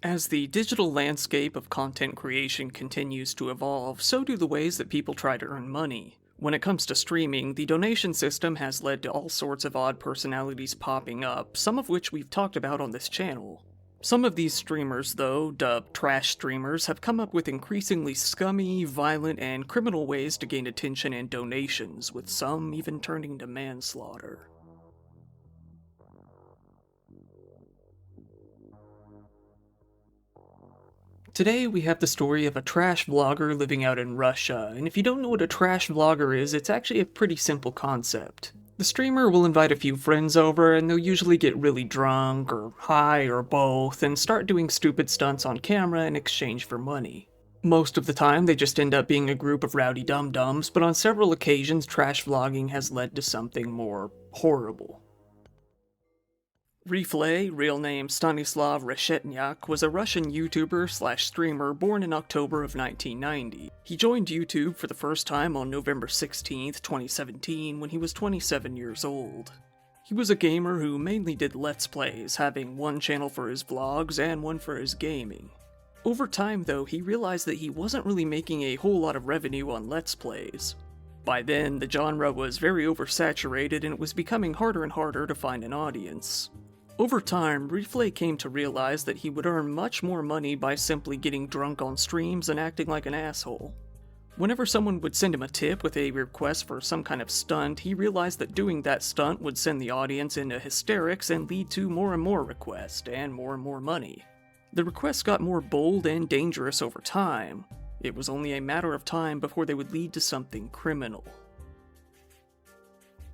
As the digital landscape of content creation continues to evolve, so do the ways that people try to earn money. When it comes to streaming, the donation system has led to all sorts of odd personalities popping up, some of which we've talked about on this channel. Some of these streamers, though, dubbed trash streamers, have come up with increasingly scummy, violent, and criminal ways to gain attention and donations, with some even turning to manslaughter. Today we have the story of a trash vlogger living out in Russia, and if you don't know what a trash vlogger is, it's actually a pretty simple concept. The streamer will invite a few friends over, and they'll usually get really drunk, or high, or both, and start doing stupid stunts on camera in exchange for money. Most of the time they just end up being a group of rowdy dum-dums, but on several occasions trash vlogging has led to something more horrible. Reflay, real name Stanislav Reshetnyak, was a Russian YouTuber/streamer born in October of 1990. He joined YouTube for the first time on November 16, 2017, when he was 27 years old. He was a gamer who mainly did Let's Plays, having one channel for his vlogs and one for his gaming. Over time, though, he realized that he wasn't really making a whole lot of revenue on Let's Plays. By then, the genre was very oversaturated and it was becoming harder and harder to find an audience. Over time, Reflay came to realize that he would earn much more money by simply getting drunk on streams and acting like an asshole. Whenever someone would send him a tip with a request for some kind of stunt, he realized that doing that stunt would send the audience into hysterics and lead to more and more requests, and more money. The requests got more bold and dangerous over time. It was only a matter of time before they would lead to something criminal.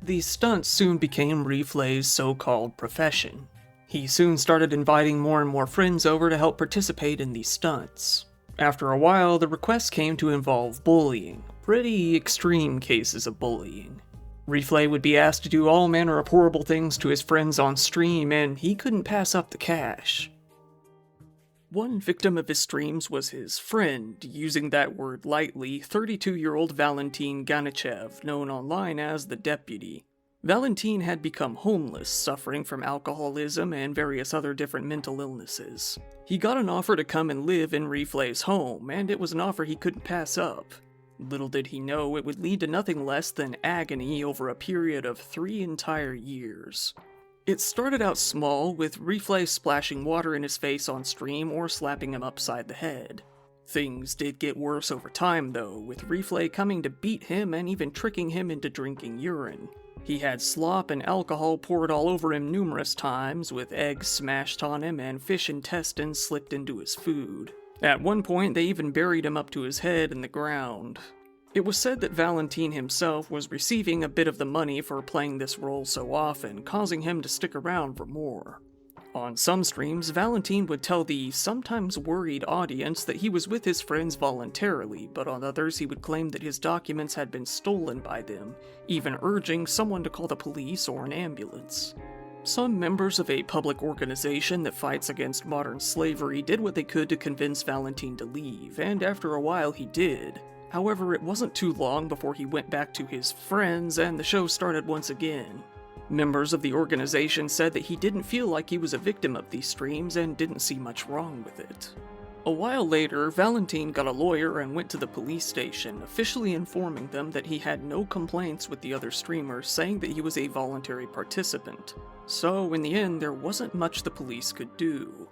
These stunts soon became Reflay's so-called profession. He soon started inviting more and more friends over to help participate in these stunts. After a while, the requests came to involve bullying, pretty extreme cases of bullying. Reflay would be asked to do all manner of horrible things to his friends on stream, and he couldn't pass up the cash. One victim of his streams was his friend, using that word lightly, 32-year-old Valentin Ganichev, known online as the Deputy. Valentin had become homeless, suffering from alcoholism and various other different mental illnesses. He got an offer to come and live in Reflay's home, and it was an offer he couldn't pass up. Little did he know it would lead to nothing less than agony over a period of 3 entire years. It started out small, with Reflay splashing water in his face on stream or slapping him upside the head. Things did get worse over time though, with Reflay coming to beat him and even tricking him into drinking urine. He had slop and alcohol poured all over him numerous times, with eggs smashed on him and fish intestines slipped into his food. At one point, they even buried him up to his head in the ground. It was said that Valentin himself was receiving a bit of the money for playing this role so often, causing him to stick around for more. On some streams, Valentin would tell the sometimes worried audience that he was with his friends voluntarily, but on others he would claim that his documents had been stolen by them, even urging someone to call the police or an ambulance. Some members of a public organization that fights against modern slavery did what they could to convince Valentin to leave, and after a while he did. However, it wasn't too long before he went back to his friends and the show started once again. Members of the organization said that he didn't feel like he was a victim of these streams and didn't see much wrong with it. A while later, Valentin got a lawyer and went to the police station, officially informing them that he had no complaints with the other streamers, saying that he was a voluntary participant. So, in the end, there wasn't much the police could do.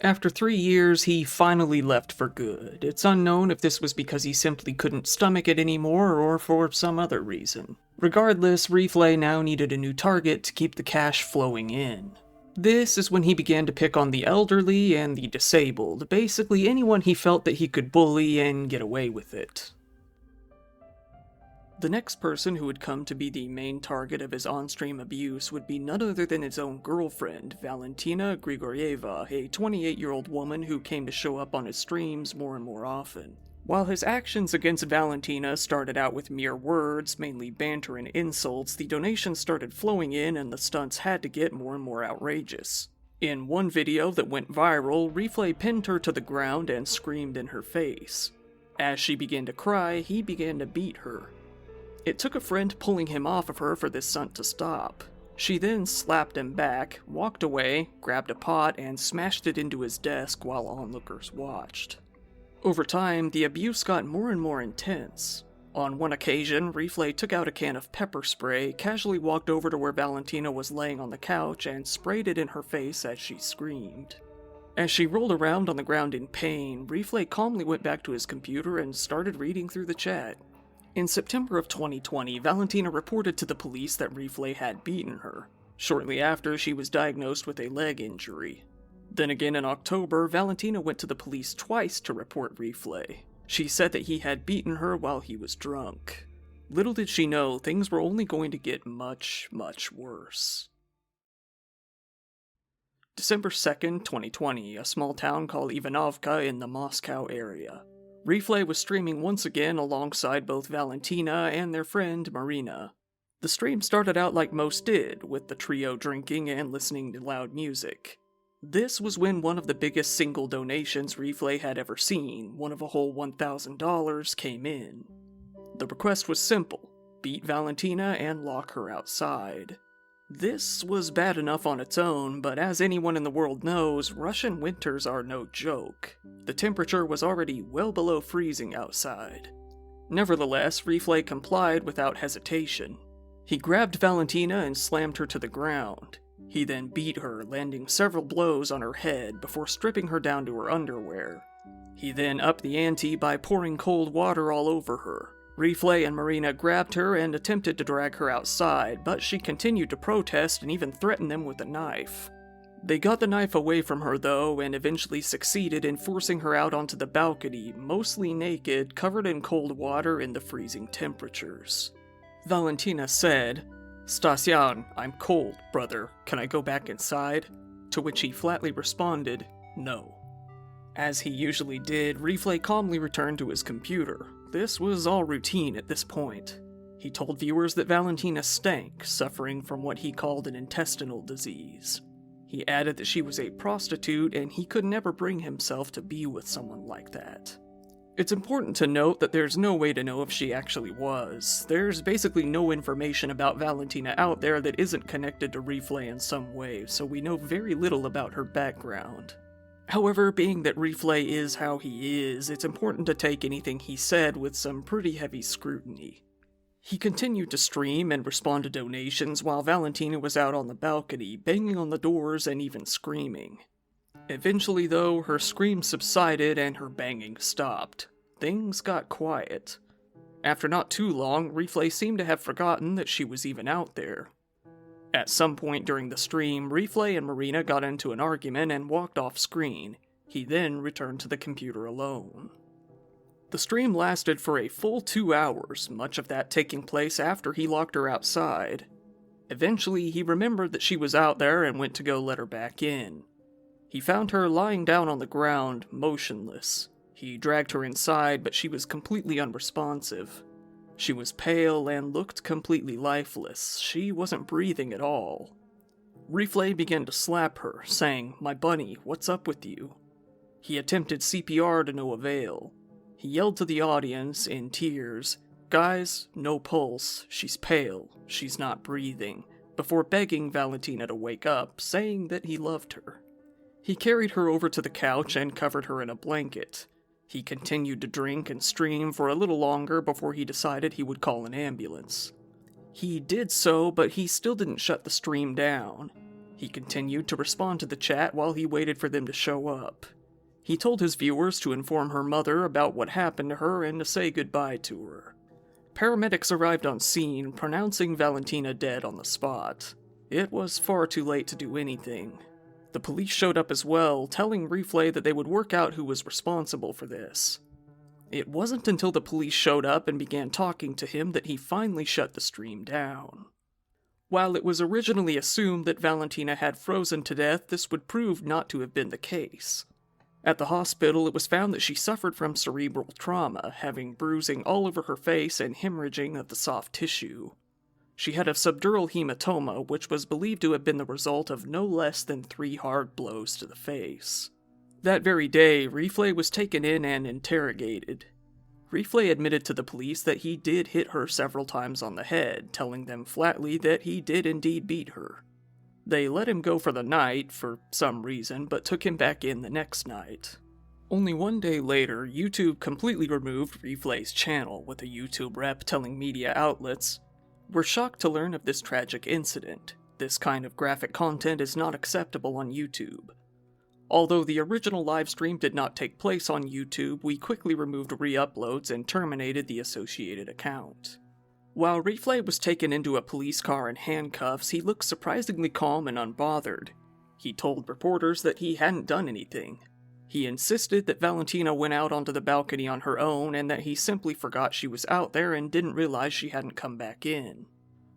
After 3 years, he finally left for good. It's unknown if this was because he simply couldn't stomach it anymore or for some other reason. Regardless, Reflay now needed a new target to keep the cash flowing in. This is when he began to pick on the elderly and the disabled, basically anyone he felt that he could bully and get away with it. The next person who would come to be the main target of his on-stream abuse would be none other than his own girlfriend, Valentina Grigorieva, a 28-year-old woman who came to show up on his streams more and more often. While his actions against Valentina started out with mere words, mainly banter and insults, the donations started flowing in and the stunts had to get more and more outrageous. In one video that went viral, Reflay pinned her to the ground and screamed in her face. As she began to cry, he began to beat her. It took a friend pulling him off of her for this stunt to stop. She then slapped him back, walked away, grabbed a pot, and smashed it into his desk while onlookers watched. Over time, the abuse got more and more intense. On one occasion, Rifle took out a can of pepper spray, casually walked over to where Valentina was laying on the couch, and sprayed it in her face as she screamed. As she rolled around on the ground in pain, Rifle calmly went back to his computer and started reading through the chat. In September of 2020, Valentina reported to the police that Rifle had beaten her. Shortly after, she was diagnosed with a leg injury. Then again in October, Valentina went to the police twice to report Rifle. She said that he had beaten her while he was drunk. Little did she know, things were only going to get much, much worse. December 2nd, 2020, a small town called Ivanovka in the Moscow area. Rifle was streaming once again alongside both Valentina and their friend Marina. The stream started out like most did, with the trio drinking and listening to loud music. This was when one of the biggest single donations Rifle had ever seen, one of a whole $1,000, came in. The request was simple: beat Valentina and lock her outside. This was bad enough on its own, but as anyone in the world knows, Russian winters are no joke. The temperature was already well below freezing outside. Nevertheless, Rifle complied without hesitation. He grabbed Valentina and slammed her to the ground. He then beat her, landing several blows on her head before stripping her down to her underwear. He then upped the ante by pouring cold water all over her. Rifle and Marina grabbed her and attempted to drag her outside, but she continued to protest and even threatened them with a knife. They got the knife away from her though, and eventually succeeded in forcing her out onto the balcony, mostly naked, covered in cold water in the freezing temperatures. Valentina said, "Stasyan, I'm cold, brother. Can I go back inside?" To which he flatly responded, "No." As he usually did, Rifle calmly returned to his computer. This was all routine at this point. He told viewers that Valentina stank, suffering from what he called an intestinal disease. He added that she was a prostitute and he could never bring himself to be with someone like that. It's important to note that there's no way to know if she actually was. There's basically no information about Valentina out there that isn't connected to Rifle in some way, so we know very little about her background. However, being that Rifle is how he is, it's important to take anything he said with some pretty heavy scrutiny. He continued to stream and respond to donations while Valentina was out on the balcony, banging on the doors and even screaming. Eventually, though, her screams subsided and her banging stopped. Things got quiet. After not too long, Rifle seemed to have forgotten that she was even out there. At some point during the stream, Rifle and Marina got into an argument and walked off screen. He then returned to the computer alone. The stream lasted for a full 2 hours, much of that taking place after he locked her outside. Eventually, he remembered that she was out there and went to go let her back in. He found her lying down on the ground, motionless. He dragged her inside, but she was completely unresponsive. She was pale and looked completely lifeless. She wasn't breathing at all. Rifle began to slap her, saying, "My bunny, what's up with you?" He attempted CPR to no avail. He yelled to the audience, in tears, "Guys, no pulse, she's pale, she's not breathing," before begging Valentina to wake up, saying that he loved her. He carried her over to the couch and covered her in a blanket. He continued to drink and stream for a little longer before he decided he would call an ambulance. He did so, but he still didn't shut the stream down. He continued to respond to the chat while he waited for them to show up. He told his viewers to inform her mother about what happened to her and to say goodbye to her. Paramedics arrived on scene, pronouncing Valentina dead on the spot. It was far too late to do anything. The police showed up as well, telling Rifle that they would work out who was responsible for this. It wasn't until the police showed up and began talking to him that he finally shut the stream down. While it was originally assumed that Valentina had frozen to death, this would prove not to have been the case. At the hospital, it was found that she suffered from cerebral trauma, having bruising all over her face and hemorrhaging of the soft tissue. She had a subdural hematoma, which was believed to have been the result of no less than 3 hard blows to the face. That very day, Rifle was taken in and interrogated. Reflay admitted to the police that he did hit her several times on the head, telling them flatly that he did indeed beat her. They let him go for the night, for some reason, but took him back in the next night. Only one day later, YouTube completely removed Reflay's channel, with a YouTube rep telling media outlets, "We're shocked to learn of this tragic incident. This kind of graphic content is not acceptable on YouTube. Although the original livestream did not take place on YouTube, we quickly removed re-uploads and terminated the associated account." While Reflay was taken into a police car in handcuffs, he looked surprisingly calm and unbothered. He told reporters that he hadn't done anything. He insisted that Valentina went out onto the balcony on her own and that he simply forgot she was out there and didn't realize she hadn't come back in.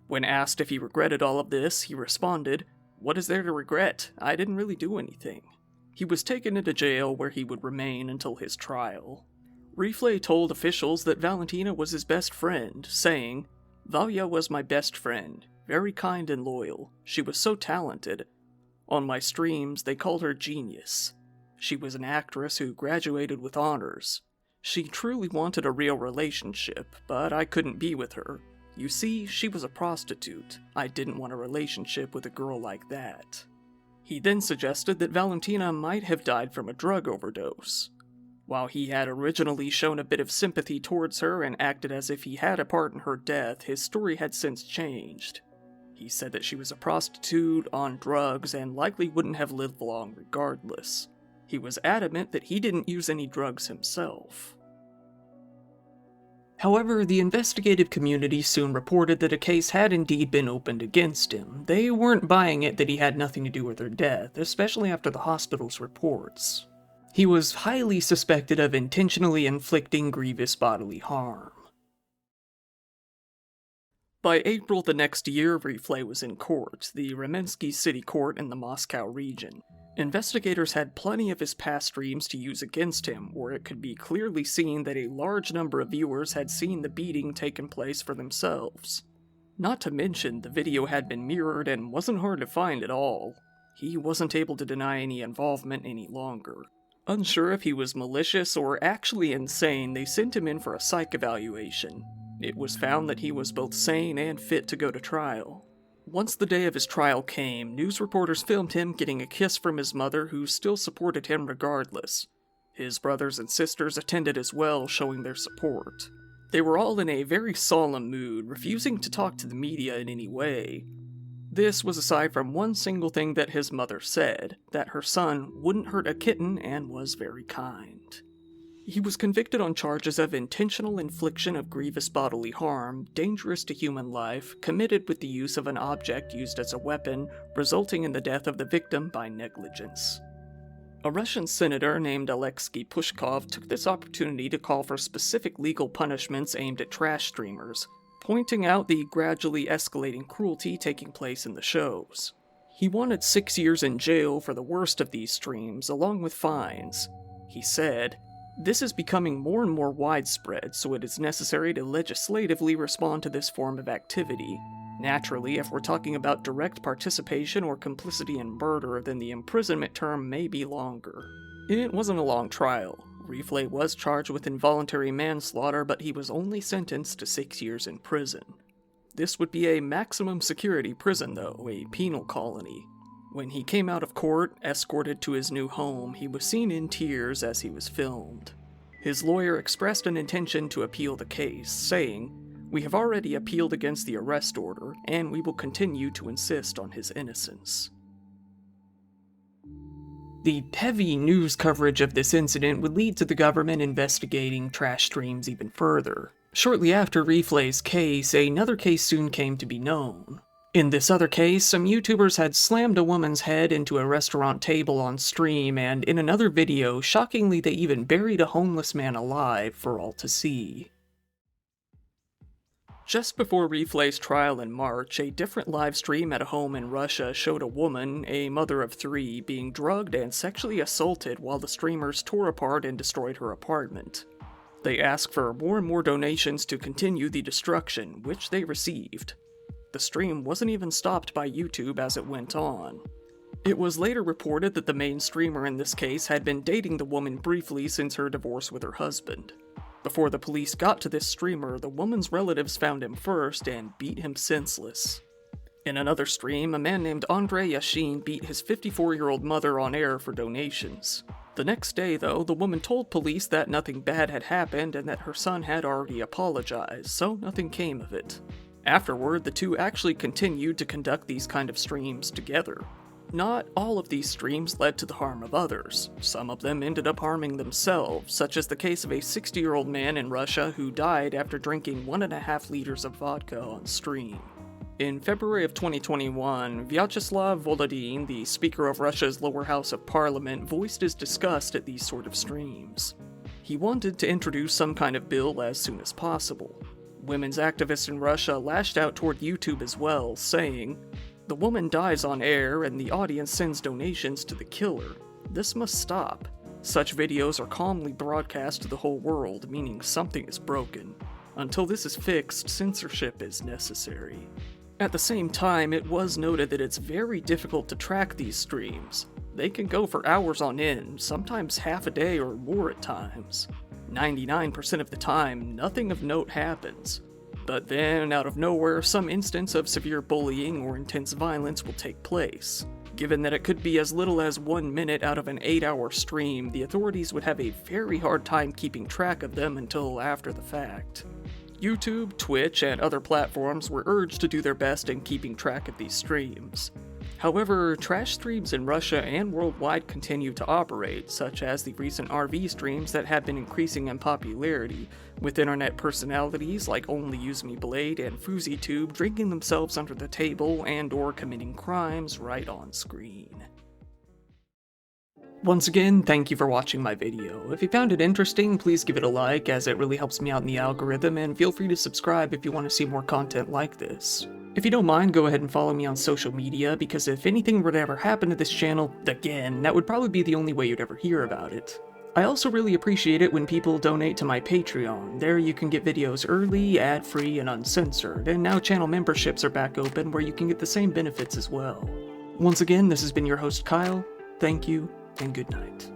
When asked if he regretted all of this, he responded, "What is there to regret? I didn't really do anything." He was taken into jail where he would remain until his trial. Reflay told officials that Valentina was his best friend, saying, "Valya was my best friend, very kind and loyal. She was so talented. On my streams, they called her Genius. She was an actress who graduated with honors. She truly wanted a real relationship, but I couldn't be with her. You see, she was a prostitute. I didn't want a relationship with a girl like that." He then suggested that Valentina might have died from a drug overdose. While he had originally shown a bit of sympathy towards her and acted as if he had a part in her death, his story had since changed. He said that she was a prostitute, on drugs, and likely wouldn't have lived long regardless. He was adamant that he didn't use any drugs himself. However, the investigative community soon reported that a case had indeed been opened against him. They weren't buying it that he had nothing to do with her death, especially after the hospital's reports. He was highly suspected of intentionally inflicting grievous bodily harm. By April the next year, Reflay was in court, the Remensky City Court in the Moscow region. Investigators had plenty of his past streams to use against him, where it could be clearly seen that a large number of viewers had seen the beating taking place for themselves. Not to mention, the video had been mirrored and wasn't hard to find at all. He wasn't able to deny any involvement any longer. Unsure if he was malicious or actually insane, they sent him in for a psych evaluation. It was found that he was both sane and fit to go to trial. Once the day of his trial came, news reporters filmed him getting a kiss from his mother, who still supported him regardless. His brothers and sisters attended as well, showing their support. They were all in a very solemn mood, refusing to talk to the media in any way. This was aside from one single thing that his mother said, that her son wouldn't hurt a kitten and was very kind. He was convicted on charges of intentional infliction of grievous bodily harm, dangerous to human life, committed with the use of an object used as a weapon, resulting in the death of the victim by negligence. A Russian senator named Alexei Pushkov took this opportunity to call for specific legal punishments aimed at trash streamers, pointing out the gradually escalating cruelty taking place in the shows. He wanted 6 years in jail for the worst of these streams, along with fines. He said, "This is becoming more and more widespread, so it is necessary to legislatively respond to this form of activity. Naturally, if we're talking about direct participation or complicity in murder, then the imprisonment term may be longer." It wasn't a long trial. Reflay was charged with involuntary manslaughter, but he was only sentenced to 6 years in prison. This would be a maximum security prison, though, a penal colony. When he came out of court, escorted to his new home, he was seen in tears as he was filmed. His lawyer expressed an intention to appeal the case, saying, "We have already appealed against the arrest order, and we will continue to insist on his innocence." The heavy news coverage of this incident would lead to the government investigating trash streams even further. Shortly after Reflay's case, another case soon came to be known. In this other case, some YouTubers had slammed a woman's head into a restaurant table on stream, and in another video, shockingly they even buried a homeless man alive for all to see. Just before Reflay's trial in March, a different live stream at a home in Russia showed a woman, a mother of 3, being drugged and sexually assaulted while the streamers tore apart and destroyed her apartment. They asked for more and more donations to continue the destruction, which they received. The stream wasn't even stopped by YouTube as it went on. It was later reported that the main streamer in this case had been dating the woman briefly since her divorce with her husband. Before the police got to this streamer, the woman's relatives found him first and beat him senseless. In another stream, a man named Andrei Yashin beat his 54-year-old mother on air for donations. The next day, though, the woman told police that nothing bad had happened and that her son had already apologized, so nothing came of it. Afterward, the two actually continued to conduct these kind of streams together. Not all of these streams led to the harm of others. Some of them ended up harming themselves, such as the case of a 60-year-old man in Russia who died after drinking 1.5 liters of vodka on stream. In February of 2021, Vyacheslav Volodin, the Speaker of Russia's lower house of parliament, voiced his disgust at these sort of streams. He wanted to introduce some kind of bill as soon as possible. Women's activists in Russia lashed out toward YouTube as well, saying, "The woman dies on air and the audience sends donations to the killer. This must stop. Such videos are calmly broadcast to the whole world, meaning something is broken. Until this is fixed, censorship is necessary." At the same time, it was noted that it's very difficult to track these streams. They can go for hours on end, sometimes half a day or more at times. 99% of the time, nothing of note happens. But then, out of nowhere, some instance of severe bullying or intense violence will take place. Given that it could be as little as 1 minute out of an 8-hour stream, the authorities would have a very hard time keeping track of them until after the fact. YouTube, Twitch, and other platforms were urged to do their best in keeping track of these streams. However, trash streams in Russia and worldwide continue to operate, such as the recent RV streams that have been increasing in popularity, with internet personalities like OnlyUseMeBlade and FuzzyTube drinking themselves under the table and/or committing crimes right on screen. Once again, thank you for watching my video. If you found it interesting, please give it a like, as it really helps me out in the algorithm, and feel free to subscribe if you want to see more content like this. If you don't mind, go ahead and follow me on social media, because if anything were to ever happen to this channel, again, that would probably be the only way you'd ever hear about it. I also really appreciate it when people donate to my Patreon. There you can get videos early, ad-free, and uncensored, and now channel memberships are back open where you can get the same benefits as well. Once again, this has been your host Kyle. Thank you, and good night.